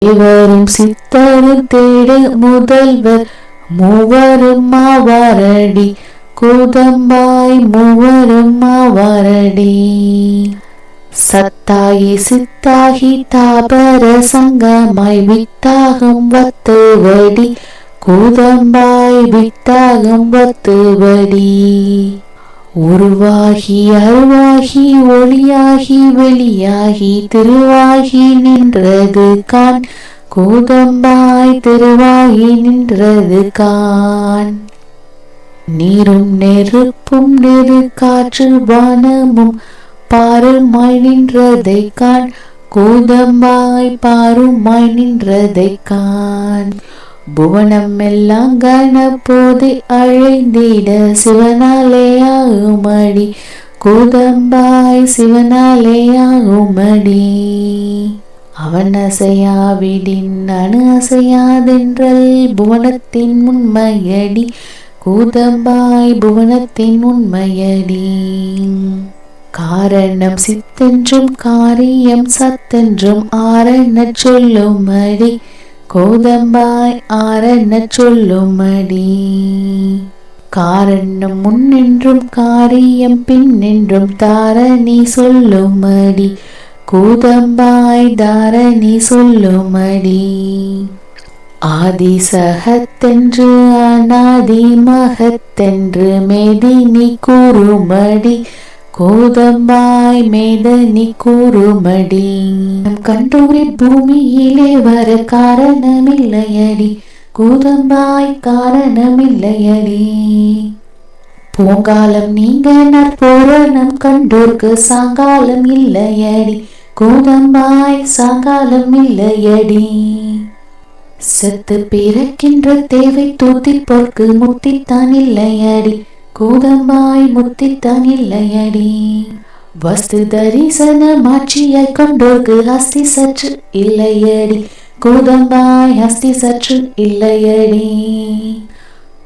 இவரும் சித்தரும் தேடு முதல்வர் மூவரும் மாவாரடி கூதம்பாய் மூவரும் மாவாரடி. சத்தாகி சித்தாகி தாபர சங்கமாய் வித்தாகம் வத்துவடி கூதம்பாய் வித்தாகம் வத்துவடி. உருவாகி அருவாகி ஒளியாகி வெளியாகி திருவாகி நின்றது கான் கூதம்பாய் திருவாகி நின்றது கான். நீரும் நெருப்பும் நெரு காற்று வானமும் பாருமாய் நின்றதை கான் கூதம்பாய் பாருமாய் நின்றதை கான். புவனம் எல்லாம் கணபோதை அழைந்திட சிவனாலே ஆகுமடி கூதம்பாய் சிவனாலே ஆகுமடி. அவன் அசையாவிடின் அணு அசையாதென்றல் புவனத்தின் உண்மையடி கூதம்பாய் புவனத்தின் உண்மையடி. காரணம் சித்தென்றும் காரியம் சத்தென்றும் ஆரண சொல்லுமடி கூதம்பாய் ஆரண சொல்லுமடி. காரணம் முன்னென்றும் காரியம் பின்னென்றும் தாரணி சொல்லுமடி கூதம்பாய் தாரணி சொல்லுமடி. ஆதி சகத்தென்று அநாதி மகத்தென்று மேதினி கூறுமடி கூதம்பாய் மேதனி கூறுமடி. கண்டோரை பூமியிலே வர காரணமில்லையடி கூதம்பாய் காரணமில்லையடி. பூங்காலம் நீங்க நற்பூரணம் கண்டோர்க்கு சாங்காலம் இல்லையடி கூதம்பாய் சாங்காலம் இல்லையடி. செத்து பிறக்கின்ற தேவை தூத்தி போர்க்கு முத்தித்தான் இல்லையடி கூதம்பாய் முத்தித்தான் இல்லையடி. வஸ்து தரிசன மாட்சியாய் கொண்டோர்க்கு ஹஸ்தி சற்று இல்லையடி கூதம்பாய் ஹஸ்தி சற்று இல்லையடி.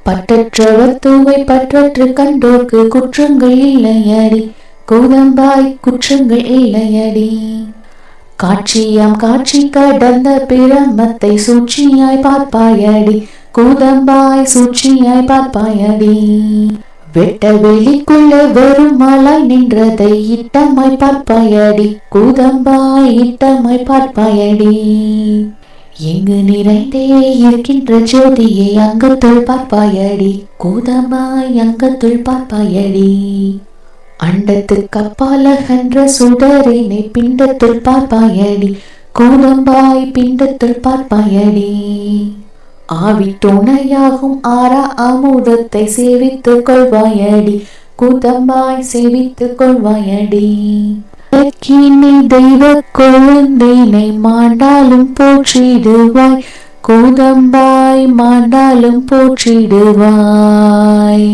பற்றற்றவர் தூவை பற்றற்று கண்டோர்க்கு குற்றங்கள் இல்லையடி கூதம்பாய் குற்றங்கள் இல்லையடி. காட்சியாம் காட்சி கடந்த பிரமத்தை சூழ்ச்சியாய் பார்ப்பாயடி கூதம்பாய் சூழ்ச்சியாய் பார்ப்பாயடி. வெட்ட வெளிக்குள்ளே வெறுமலாய் நின்றதை இட்டமாய் பார்ப்பாயடி கூதம்பாய் இட்டமாய் பார்ப்பாயடி. எங்கு நிறைந்தே இருக்கின்ற ஜோதியை அங்கத்துள் பார்ப்பாயடி கூதம்பாய் அங்கத்துள் பார்ப்பாயடி. அண்டத்துக்கு அப்பாலகன்ற சுடரினை பிண்டத்துள் பார்ப்பாயடி கூதம்பாய் பிண்டத்துள் பார்ப்பாயடி. ஆவி துணையாகும் ஆரா அமுதத்தை சேவித்துக் கொள்வாயடி கூதம்பாய் சேவித்துக் கொள்வாயடி. தெய்வ கொழுந்தினை மாண்டாலும் போற்றிடுவாய் கூதம்பாய் மாண்டாலும் போற்றிடுவாய்.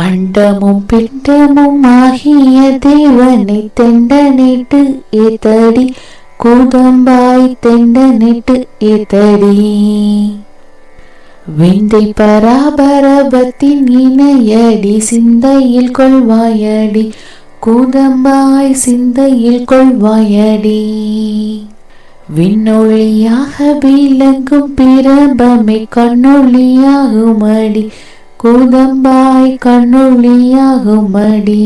அண்டமும் பிண்டமும் ஆகிய தேவனை தெண்டனிட்டு ஏத்தடி கூதம்பாய் தெண்டனிட்டு ஏத்தடி. விந்தை பராபரபத்தின் இணையடி சிந்தையில் கொள்வாயடி கூதம்பாய் சிந்தையில் கொள்வாயடி. விண்ணொளியாக விளங்கும் பிரபமே கண்ணொளியாகுமடி கூதம்பாய் கண்ணொளியாகுமடி.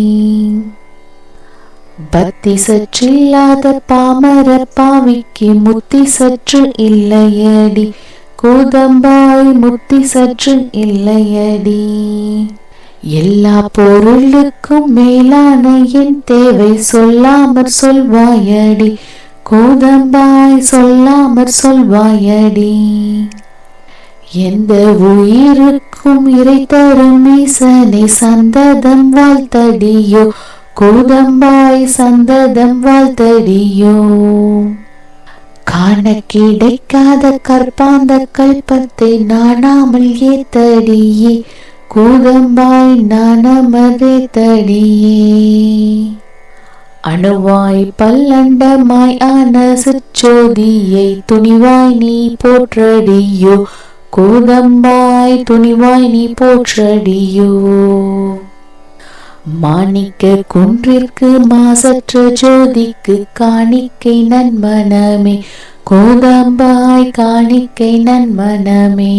பக்தி சற்றில்லாத பாமர பாவிக்கு முத்தி சற்று இல்லையடி கூதம்பாய் முத்தி சற்று இல்லையடி. எல்லா பொருளுக்கும் மேலான என் தேவை சொல்லாமற் சொல்வாயடி கூதம்பாய் சொல்லாமற் சொல்வாயடி. எந்த உயிருக்கும் இறை தரும் ஈசனை சந்ததம் வாழ்த்தடியோ கூதம்பாய் சந்ததம் வாழ்த்தடியோ. காண கிடைக்காத கற்பாந்த கல்பத்தை நாணாமல் ஏத்தடியே கூதம்பாய் நாணமதே தடியே. அணுவாய் பல்லண்டமாய் ஆன சிற்றோதியை துணிவாய் நீ போற்றடியோ கூதம்பாய் துணிவாய் நீ போற்றடியோ. மாணிக்க குன்றிற்கு மாசற்ற ஜோதிக்கு காணிக்கை நன்மனமே கோதம்பாய் காணிக்கை நன்மனமே.